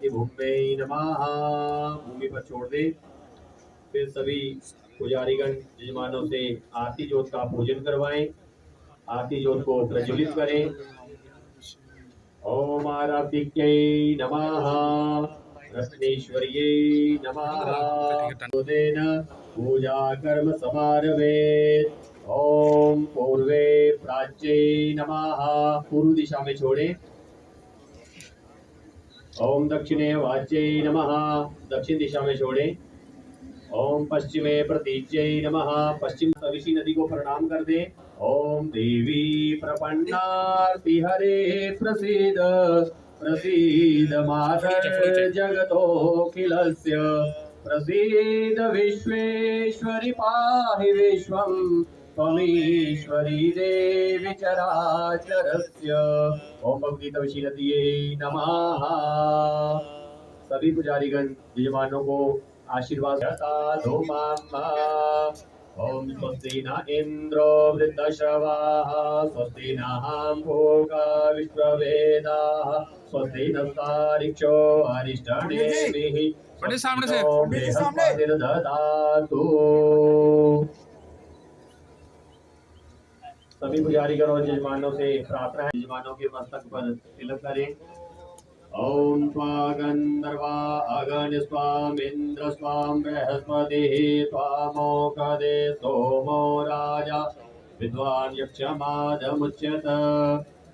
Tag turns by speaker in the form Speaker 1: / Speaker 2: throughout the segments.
Speaker 1: मातृभूम्यै नमः। भूमि पर छोड़ दे। फिर सभी पुजारीगण यजमानों से आरती ज्योत का पूजन करवाएं। आरती ज्योत को प्रज्वलित करें। ओम आराधिक्यै नमः। रत्नेश्वर्यै नमः। पूजा कर्म समारभेत्। ओम पूर्वे प्राच्यै नमः। पूर्व दिशा में छोड़े। ओम दक्षिणे वाच्यै नमः। दक्षिण दिशा में छोड़े। ओम पश्चिमे प्रतीच्यै नमः। पश्चिम सविशी नदी को प्रणाम कर दे। ओम देवी प्रपन्नार्ति हरे प्रसीद प्रसीद मातर जगतोऽखिलस्य प्रसीद विश्वेश्वरि पाहि विश्वं त्वमीश्वरी देवी चराचरस्य। ओम भगवती तवशी नदिये नमः। सभी पुजारीगण यजमानों को आशीर्वाद साधु मामा। ओम स्वस्ति न इंद्रो वृद्धश्रवाः स्वस्ति नः भोगा विश्ववेदाः स्वस्ति नस्तारिक्षो अरिष्टनेमिः
Speaker 2: सामने से
Speaker 1: बृहस्पतिर्दधातु। सभी पुजारीगण और यजमानों से प्रार्थना है। यजमानों के मस्तक पर तिलक करें। ओम स्वागंधर्वा अगन स्वामिंद्र स्वाम बृहस्पतिः स्वामोकदे सोमो राजा विद्वान् यक्षमादमुच्यत।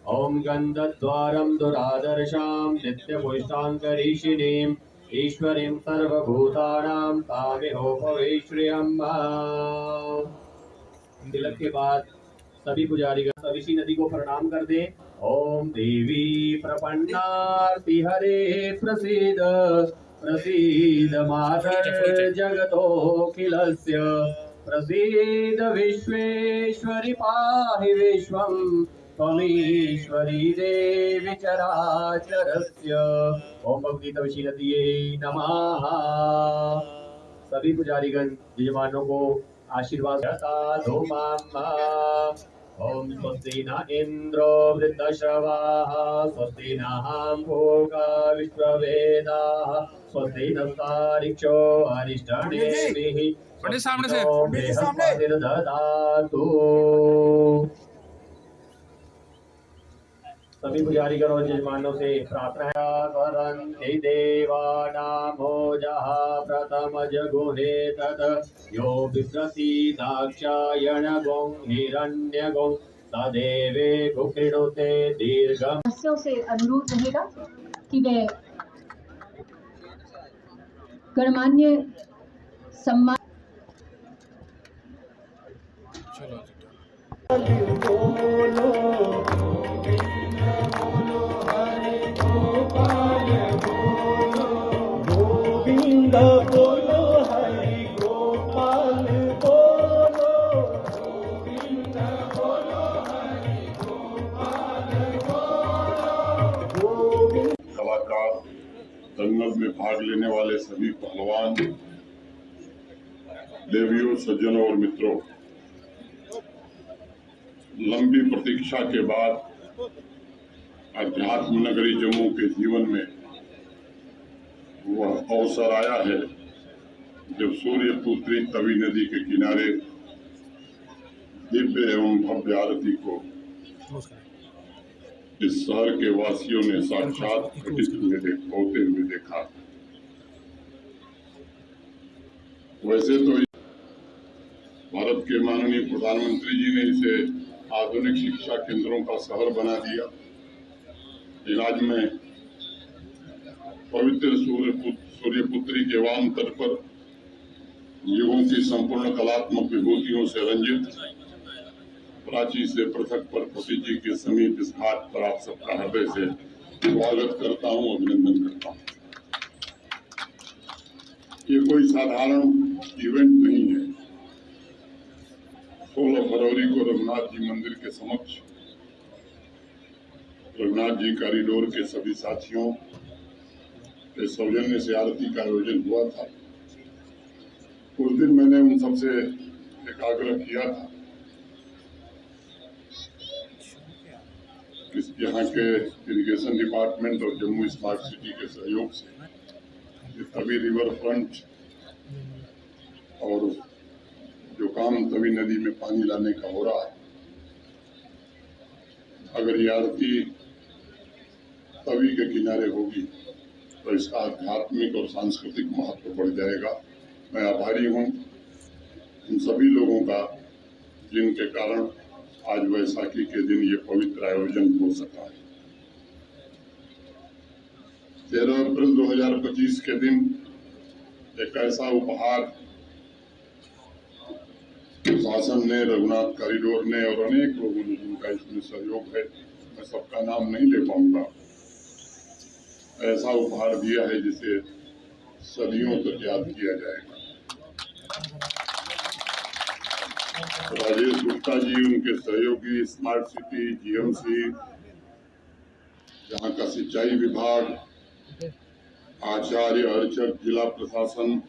Speaker 1: ओम गंधद्वारं दुरादर्शां नित्यपुष्टाङ्करीषिणीम् ईश्वरीं सर्वभूतानां तामिहोपवेश्रियम्। तिलक के बाद सभी पुजारीगण सविशी नदी को प्रणाम कर दे। ओम देवी प्रपन्नार्ति हरे प्रसीद प्रसीद मातर जगतोऽखिलस्य प्रसीद विश्वेश्वरि पाहि विश्वं त्वमीश्वरी देवी चराचरस्य। ओम भगवती तवशी नदिये नमः। सभी पुजारीगण यजमानों को आशीर्वाद साधु मामा। ओम स्वस्ति न इंद्रो वृद्धश्रवाः स्वस्ति नः भोगा विश्ववेदाः स्वस्ति नस्तारिक्षो अरिष्टनेमिः बृहस्पतिर्दधातु। सभी पुजारीगण और यजमानों से प्रार्थना है। देवानामोजः प्रथम जगुहे तत् यो बिभ्रति दाक्षायण गौं हिरण्य गौं तदेवे कुकृणुते दीर्घम।
Speaker 3: से अनुरोध रहेगा कि वे गणमान्य सम्मान
Speaker 4: कलाकार, दंगल में भाग लेने वाले सभी पहलवान, देवियों, सज्जनों और मित्रों, लंबी प्रतीक्षा के बाद अध्यात्म नगरी जम्मू के जीवन में वह अवसर आया है जब सूर्य पुत्री तवी नदी के किनारे दिव्य एवं भव्य आरती को इस शहर के वासियों ने साक्षात घटित होते हुए देखा। वैसे तो भारत के माननीय प्रधानमंत्री जी ने इसे आधुनिक शिक्षा केंद्रों का शहर बना दिया। इलाज में पवित्र सूर्यपुत्री के वाम तट पर युगों की संपूर्ण कलात्मक विभूतियों से रंजित प्राची से पृथक पर पति जी के समीप इस घाट पर आप सबका हृदय से स्वागत करता हूं, अभिनंदन करता हूं। ये कोई साधारण इवेंट नहीं है। 16 फरवरी को रघुनाथ जी मंदिर के समक्ष रघुनाथ जी कॉरिडोर के सभी साथियों के सौजन्य से आरती का आयोजन हुआ था। उस दिन मैंने उन सबसे एक आग्रह किया था यहाँ के इरिगेशन डिपार्टमेंट और जम्मू स्मार्ट सिटी के सहयोग से ये तवी रिवर फ्रंट और जो काम तवी नदी में पानी लाने का हो रहा है, अगर ये आरती तवी के किनारे होगी तो इसका आध्यात्मिक और सांस्कृतिक महत्व बढ़ जाएगा। मैं आभारी हूँ उन सभी लोगों का जिनके कारण आज वैसाखी के दिन ये पवित्र आयोजन हो सका है। 13 अप्रैल 2025 के दिन एक ऐसा उपहार प्रशासन ने, रघुनाथ कॉरिडोर ने और अनेक लोगों ने जिनका इसमें सहयोग है, मैं सबका नाम नहीं ले पाऊंगा, ऐसा उपहार दिया है जिसे सदियों तक याद किया जाएगा। राजेश गुप्ता जी, उनके सहयोगी, स्मार्ट सिटी, जीएमसी, यहाँ का सिंचाई विभाग, आचार्य, अर्चक, जिला प्रशासन,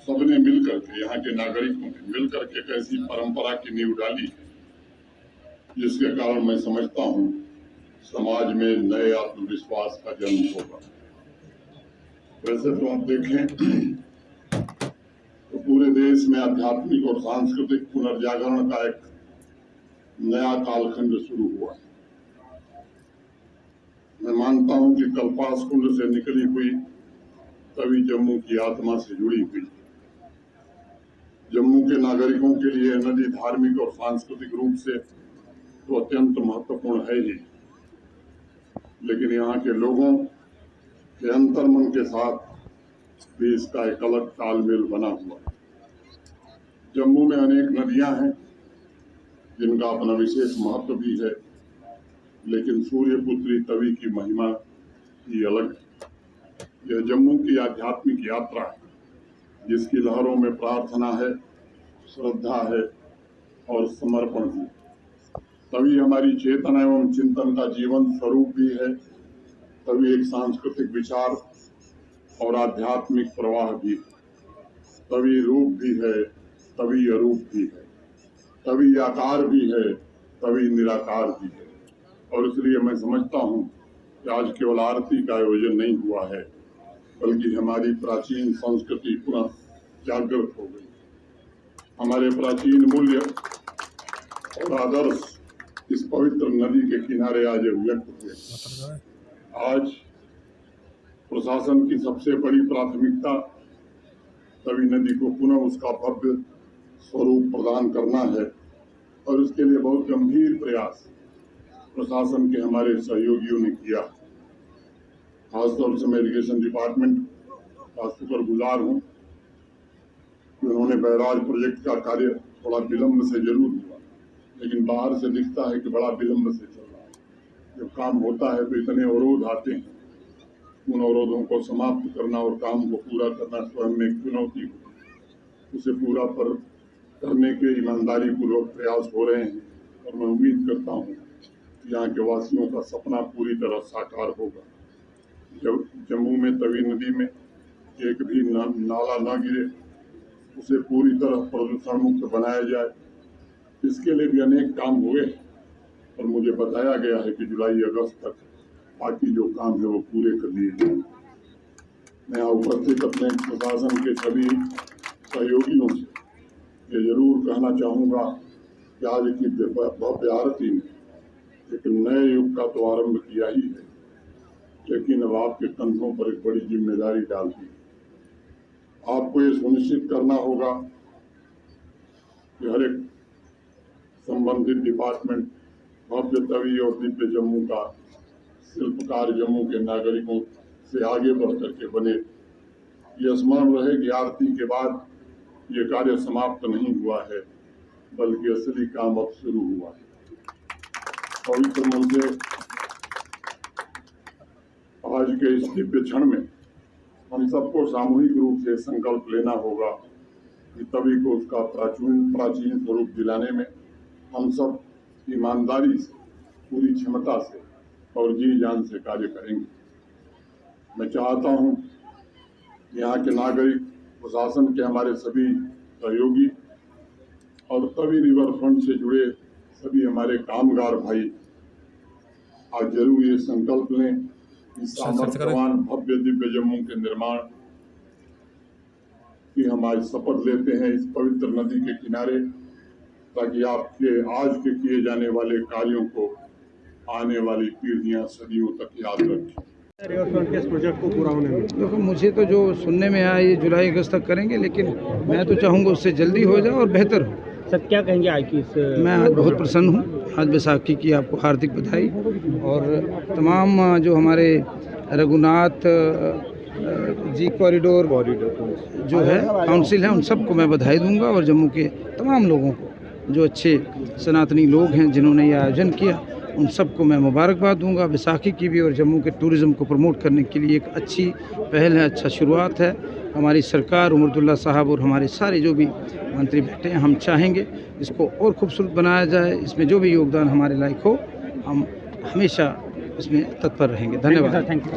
Speaker 4: सबने मिलकर के, यहाँ के नागरिकों ने मिलकर के एक ऐसी परंपरा की नींव डाली जिसके कारण मैं समझता हूँ समाज में नए आत्मविश्वास का जन्म होगा। वैसे तो आप देखें तो पूरे देश में आध्यात्मिक और सांस्कृतिक पुनर्जागरण का एक नया कालखंड शुरू हुआ है। मैं मानता हूं कि कल्पास कुंड से निकली हुई तवी जम्मू की आत्मा से जुड़ी हुई। जम्मू के नागरिकों के लिए नदी धार्मिक और सांस्कृतिक रूप से तो अत्यंत महत्वपूर्ण है ही, लेकिन यहाँ के लोगों के अंतर्मन के साथ भी इसका एक अलग तालमेल बना हुआ है। जम्मू में अनेक नदियां हैं जिनका अपना विशेष महत्व भी है, लेकिन सूर्यपुत्री तवी की महिमा ही अलग है। यह जम्मू की आध्यात्मिक यात्रा है जिसकी लहरों में प्रार्थना है, श्रद्धा है और समर्पण भी। तभी हमारी चेतना एवं चिंतन का जीवन स्वरूप भी है, तभी एक सांस्कृतिक विचार और आध्यात्मिक प्रवाह भी, तभी रूप भी है, तभी अरूप भी है, तभी आकार भी है, तभी निराकार भी है। और इसलिए मैं समझता हूँ कि आज केवल आरती का आयोजन नहीं हुआ है, बल्कि हमारी प्राचीन संस्कृति पुनः जागृत हो गई। हमारे प्राचीन मूल्य और आदर्श इस पवित्र नदी के किनारे आज व्यक्त हुए। आज प्रशासन की सबसे बड़ी प्राथमिकता तवी नदी को पुनः उसका भव्य स्वरूप प्रदान करना है और उसके लिए बहुत गंभीर प्रयास प्रशासन के हमारे सहयोगियों ने किया। खासतौर से मैं इरिगेशन डिपार्टमेंट का शुक्रगुजार हूँ कि उन्होंने बैराज प्रोजेक्ट का कार्य थोड़ा विलम्ब से जरूर हुआ, लेकिन बाहर से दिखता है कि बड़ा विलम्ब से चल रहा है। जब काम होता है तो इतने अवरोध आते हैं, उन अवरोधों को समाप्त करना और काम को पूरा करना स्वयं में एक चुनौती होती। उसे पूरा करने के ईमानदारी पूर्वक प्रयास हो रहे हैं और मैं उम्मीद करता हूँ कि यहाँ के वासियों का सपना पूरी तरह साकार होगा। जब जम्मू में तवी नदी में एक भी नाला न गिरे, उसे पूरी तरह प्रदूषण मुक्त बनाया जाए, इसके लिए भी अनेक काम हुए और मुझे बताया गया है कि जुलाई अगस्त तक बाकी जो काम है वो पूरे कर लिए जाएंगे। मैं यहाँ उपस्थित अपने प्रशासन के सभी सहयोगियों से ये जरूर कहना चाहूँगा कि आज की भव्य आरती ने एक नए युग का तो आरंभ किया ही है, लेकिन अब आपके कंधों पर एक बड़ी जिम्मेदारी डाल दी। आपको ये सुनिश्चित करना होगा कि हर एक संबंधित डिपार्टमेंट भव्य तवी और दिव्य जम्मू का शिल्पकार जम्मू के नागरिकों से आगे बढ़ करके बने। ये स्मरण रहे कि आरती के बाद ये कार्य समाप्त नहीं हुआ है, बल्कि असली काम अब शुरू हुआ है। पवित्र मन से आज के इस दिव्य क्षण में हम सबको सामूहिक रूप से संकल्प लेना होगा कि तभी को उसका प्राचीन स्वरूप दिलाने में हम सब ईमानदारी से, पूरी क्षमता से और जी जान से कार्य करेंगे। मैं चाहता हूं यहाँ के नागरिक, प्रशासन के हमारे सभी सहयोगी और तवी रिवर फ्रंट से जुड़े सभी हमारे कामगार भाई आज जरूर ये संकल्प लें कि सामर्थ्यवान भव्य दिव्य जम्मू के निर्माण की हम आज शपथ लेते हैं इस पवित्र नदी के किनारे, ताकि आपके आज के किए जाने वाले कार्यों को आने वाली पीढ़ियां सदियों तक याद रखें।
Speaker 2: इस प्रोजेक्ट को पूरा होने में
Speaker 5: देखो, मुझे तो जो सुनने में आया ये जुलाई अगस्त तक करेंगे, लेकिन मैं तो चाहूँगा उससे जल्दी हो जाए और बेहतर हो।
Speaker 2: सर क्या कहेंगे आज की इस
Speaker 5: मैं आज बहुत प्रसन्न हूँ। आज बैसाखी की आपको हार्दिक बधाई, और तमाम जो हमारे रघुनाथ जी कॉरिडोर जो है काउंसिल है, उन सबको मैं बधाई दूंगा, और जम्मू के तमाम लोगों को जो अच्छे सनातनी लोग हैं जिन्होंने ये आयोजन किया, उन सबको मैं मुबारकबाद दूंगा। बैसाखी की भी और जम्मू के टूरिज़्म को प्रमोट करने के लिए एक अच्छी पहल है, अच्छा शुरुआत है। हमारी सरकार, उमर अब्दुल्ला साहब और हमारे सारे जो भी मंत्री बैठे हैं, हम चाहेंगे इसको और खूबसूरत बनाया जाए। इसमें जो भी योगदान हमारे लायक हो, हम हमेशा इसमें तत्पर रहेंगे। धन्यवाद।
Speaker 2: Thank you.